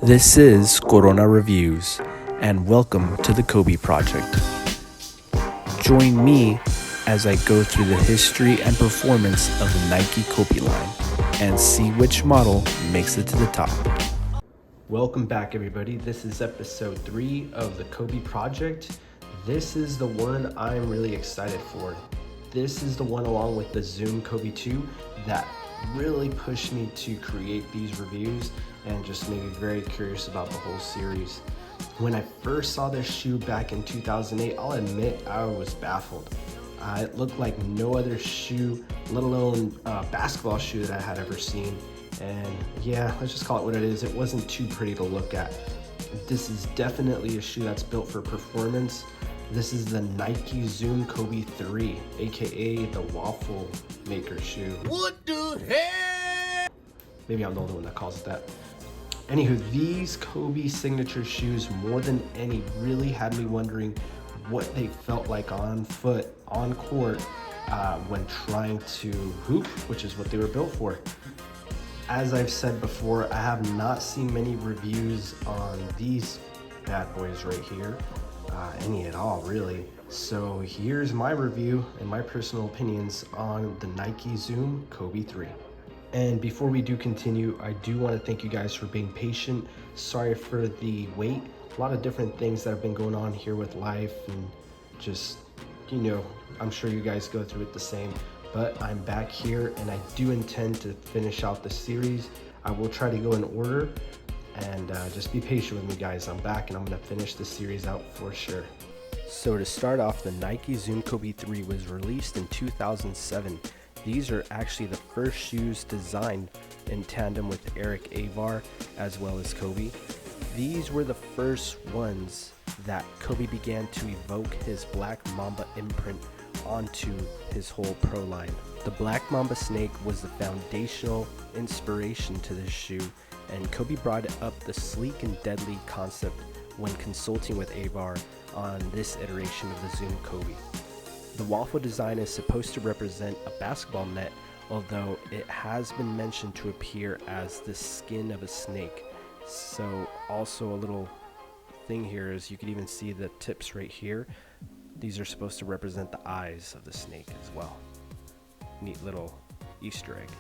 This is Corona Reviews, and welcome to the Kobe Project. Join me as I go through the history and performance of the Nike Kobe line and see which model makes it to the top. Welcome back, everybody. This is episode 3 of the Kobe Project. This is the one I'm really excited for. This is the one, along with the Zoom Kobe 2, that really pushed me to create these reviews and just made me very curious about the whole series. When I first saw this shoe back in 2008, I'll admit I was baffled. It looked like no other shoe, let alone basketball shoe that I had ever seen. And yeah, let's just call it what it is. It wasn't too pretty to look at. This is definitely a shoe that's built for performance. This is the Nike Zoom Kobe 3, aka the waffle maker shoe. What the hell? Maybe I'm the only one that calls it that. Anywho, these Kobe signature shoes, more than any, really had me wondering what they felt like on foot, on court, when trying to hoop, which is what they were built for. As I've said before, I have not seen many reviews on these bad boys right here, any at all really. So here's my review and my personal opinions on the Nike Zoom Kobe 3. And before we do continue, I do want to thank you guys for being patient. Sorry for the wait. A lot of different things that have been going on here with life and just, I'm sure you guys go through it the same. But I'm back here and I do intend to finish out the series. I will try to go in order and just be patient with me, guys. I'm back and I'm going to finish the series out for sure. So to start off, the Nike Zoom Kobe 3 was released in 2007. These are actually the first shoes designed in tandem with Eric Avar as well as Kobe. These were the first ones that Kobe began to evoke his Black Mamba imprint onto his whole pro line. The Black Mamba snake was the foundational inspiration to this shoe, and Kobe brought up the sleek and deadly concept when consulting with Avar on this iteration of the Zoom Kobe. The waffle design is supposed to represent a basketball net, although it has been mentioned to appear as the skin of a snake. So also a little thing here is you can even see the tips right here. These are supposed to represent the eyes of the snake as well. Neat little Easter egg.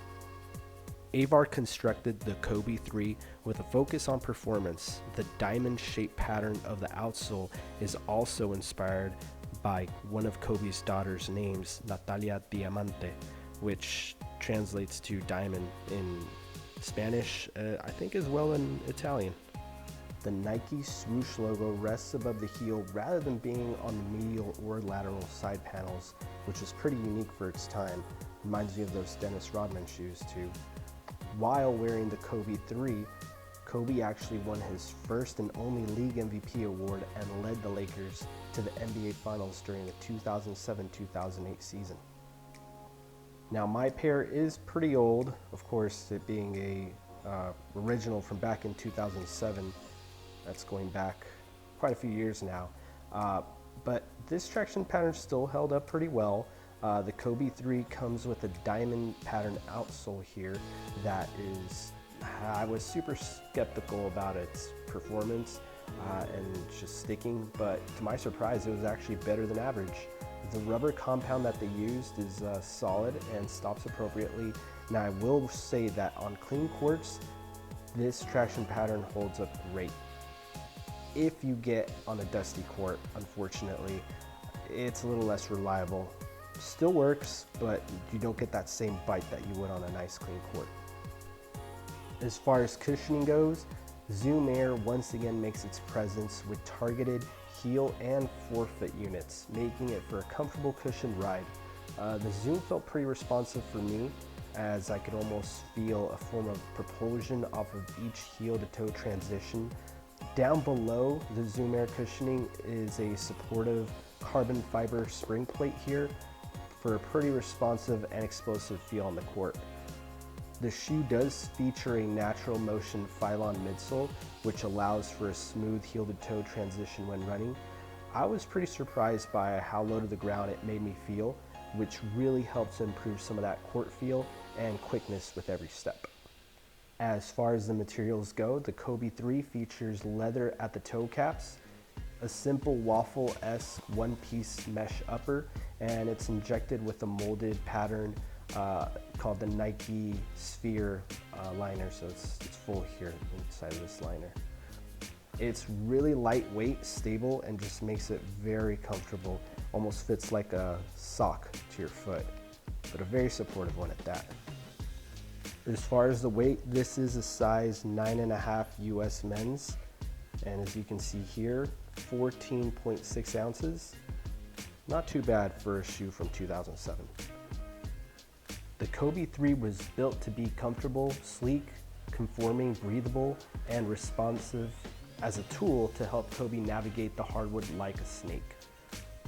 Avar constructed the Kobe 3 with a focus on performance. The diamond-shaped pattern of the outsole is also inspired by one of Kobe's daughter's names, Natalia Diamante, which translates to diamond in Spanish, I think as well in Italian. The Nike swoosh logo rests above the heel rather than being on the medial or lateral side panels, which is pretty unique for its time. Reminds me of those Dennis Rodman shoes too. While wearing the Kobe 3, Kobe actually won his first and only league MVP award and led the Lakers to the NBA Finals during the 2007-2008 season. Now my pair is pretty old, of course, it being a original from back in 2007. That's going back quite a few years now. But this traction pattern still held up pretty well. The Kobe 3 comes with a diamond pattern outsole here that is, I was super skeptical about its performance and just sticking, but to my surprise, it was actually better than average. The rubber compound that they used is solid and stops appropriately. Now I will say that on clean courts, this traction pattern holds up great. If you get on a dusty court, unfortunately, it's a little less reliable. Still works, but you don't get that same bite that you would on a nice clean court. As far as cushioning goes, Zoom Air once again makes its presence with targeted heel and forefoot units, making it for a comfortable cushioned ride. The Zoom felt pretty responsive for me, as I could almost feel a form of propulsion off of each heel to toe transition. Down below the Zoom Air cushioning is a supportive carbon fiber spring plate here for a pretty responsive and explosive feel on the court. The shoe does feature a natural motion Phylon midsole, which allows for a smooth heel to toe transition when running. I was pretty surprised by how low to the ground it made me feel, which really helped to improve some of that court feel and quickness with every step. As far as the materials go, the Kobe 3 features leather at the toe caps, a simple waffle-esque one-piece mesh upper, and it's injected with a molded pattern called the Nike Sphere liner, so it's full here inside of this liner. It's really lightweight, stable, and just makes it very comfortable. Almost fits like a sock to your foot, but a very supportive one at that. As far as the weight, this is a size 9.5 US men's, and as you can see here, 14.6 ounces. Not too bad for a shoe from 2007. The Kobe 3 was built to be comfortable, sleek, conforming, breathable, and responsive as a tool to help Kobe navigate the hardwood like a snake.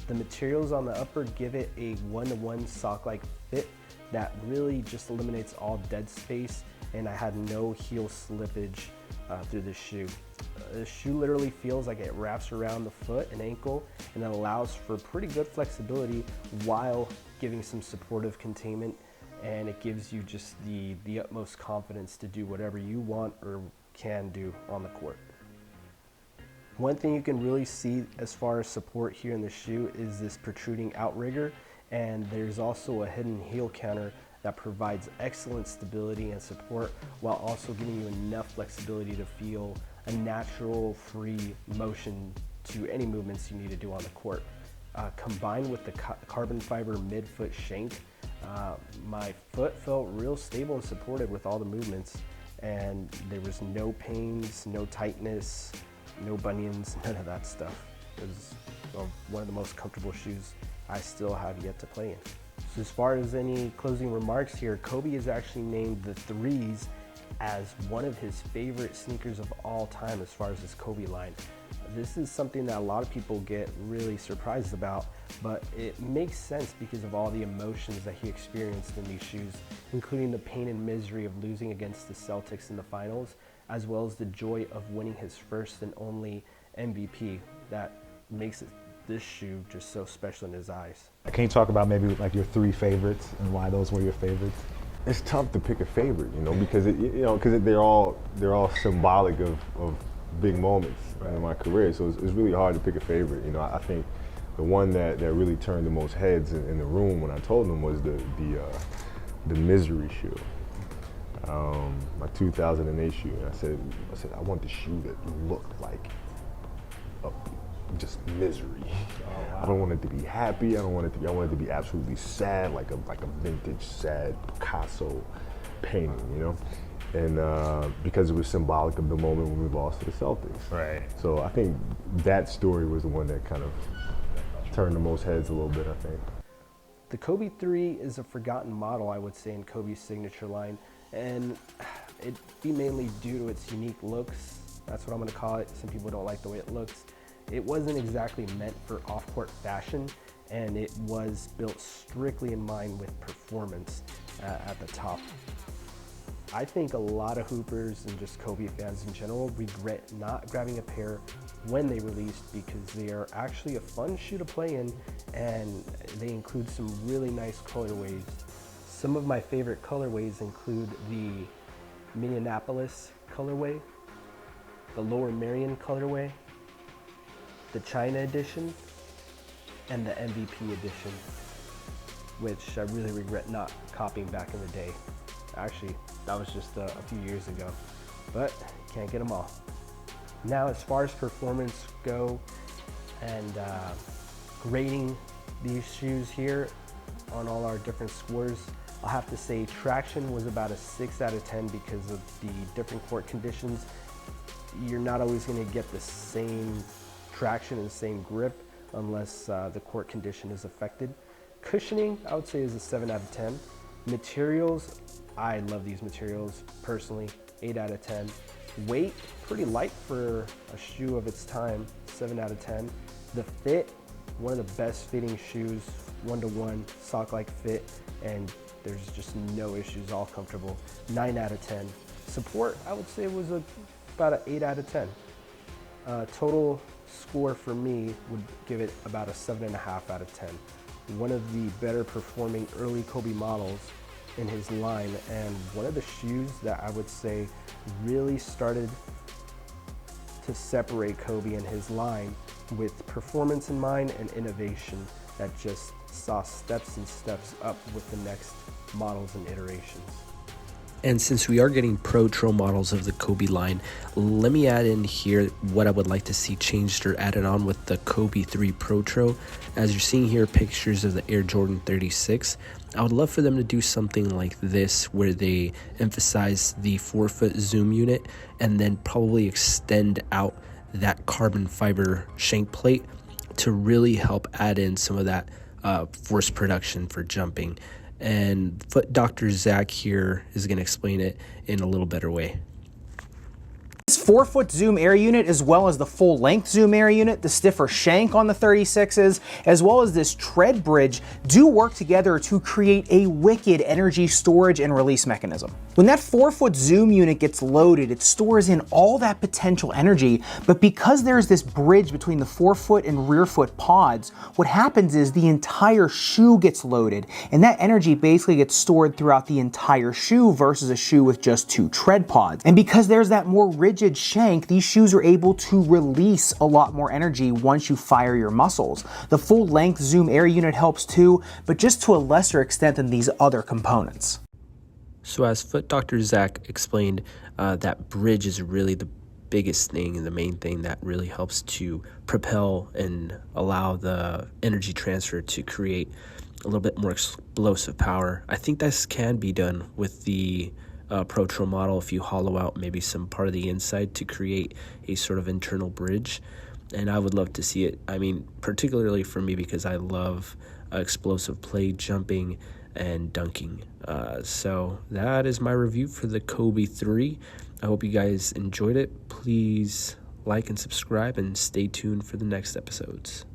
The materials on the upper give it a one-to-one sock-like fit that really just eliminates all dead space, and I had no heel slippage through this shoe. The shoe literally feels like it wraps around the foot and ankle, and it allows for pretty good flexibility while giving some supportive containment, and it gives you just the utmost confidence to do whatever you want or can do on the court. One thing you can really see as far as support here in the shoe is this protruding outrigger, and there's also a hidden heel counter that provides excellent stability and support while also giving you enough flexibility to feel a natural, free motion to any movements you need to do on the court. Combined with the carbon fiber midfoot shank, my foot felt real stable and supported with all the movements, and there was no pains, no tightness, no bunions, none of that stuff. It was one of the most comfortable shoes I still have yet to play in. So as far as any closing remarks here, Kobe has actually named the 3s as one of his favorite sneakers of all time as far as his Kobe line. This is something that a lot of people get really surprised about, but it makes sense because of all the emotions that he experienced in these shoes, including the pain and misery of losing against the Celtics in the finals, as well as the joy of winning his first and only MVP. That makes this shoe just so special in his eyes. Can you talk about maybe like your 3 favorites and why those were your favorites? It's tough to pick a favorite, because they're all symbolic of big moments in my career. So it's really hard to pick a favorite. I think the one that really turned the most heads in the room when I told them was the Misery shoe, my 2008 shoe. And I said I want the shoe that looked like just misery. Oh, wow. I don't want it to be happy. I want it to be absolutely sad, like a vintage sad Picasso painting, And because it was symbolic of the moment when we lost to the Celtics. Right. So I think that story was the one that kind of turned the most heads a little bit, I think. The Kobe 3 is a forgotten model, I would say, in Kobe's signature line, and it'd be mainly due to its unique looks. That's what I'm going to call it. Some people don't like the way it looks. It wasn't exactly meant for off-court fashion, and it was built strictly in mind with performance at the top. I think a lot of hoopers and just Kobe fans in general regret not grabbing a pair when they released, because they are actually a fun shoe to play in, and they include some really nice colorways. Some of my favorite colorways include the Minneapolis colorway, the Lower Merion colorway, the China edition, and the MVP edition, which I really regret not copying back in the day. Actually, that was just a few years ago, but can't get them all. Now, as far as performance go and grading these shoes here on all our different scores, I'll have to say traction was about a 6 out of 10 because of the different court conditions. You're not always going to get the same traction and same grip unless the court condition is affected. Cushioning, I would say, is a 7 out of 10. Materials, I love these materials personally, 8 out of 10. Weight, pretty light for a shoe of its time, 7 out of 10. The fit, one of the best fitting shoes, one-to-one, sock-like fit, and there's just no issues, all comfortable, 9 out of 10. Support, I would say, was about an 8 out of 10. Total score for me would give it about a 7.5 out of 10. One of the better performing early Kobe models, in his line, and one of the shoes that I would say really started to separate Kobe and his line with performance in mind and innovation that just saw steps and steps up with the next models and iterations. And since we are getting Pro Trail models of the Kobe line, let me add in here what I would like to see changed or added on with the Kobe 3 Pro Trail. As you're seeing here, pictures of the Air Jordan 36. I would love for them to do something like this where they emphasize the 4-foot zoom unit and then probably extend out that carbon fiber shank plate to really help add in some of that force production for jumping. And Foot Dr. Zach here is going to explain it in a little better way. This 4-foot zoom air unit, as well as the full length zoom air unit, the stiffer shank on the 36s, as well as this tread bridge, do work together to create a wicked energy storage and release mechanism. When that 4-foot zoom unit gets loaded, it stores in all that potential energy, but because there's this bridge between the forefoot and rear foot pods, what happens is the entire shoe gets loaded, and that energy basically gets stored throughout the entire shoe versus a shoe with just 2 tread pods. And because there's that more rigid shank, these shoes are able to release a lot more energy once you fire your muscles. The full length zoom air unit helps too, but just to a lesser extent than these other components. So as Foot Dr. Zach explained, that bridge is really the biggest thing and the main thing that really helps to propel and allow the energy transfer to create a little bit more explosive power. I think this can be done with the Pro Trail model if you hollow out maybe some part of the inside to create a sort of internal bridge, and I would love to see it. I mean, particularly for me because I love explosive play, jumping, and dunking. So that is my review for the Kobe 3. I hope you guys enjoyed it. Please like and subscribe and stay tuned for the next episodes.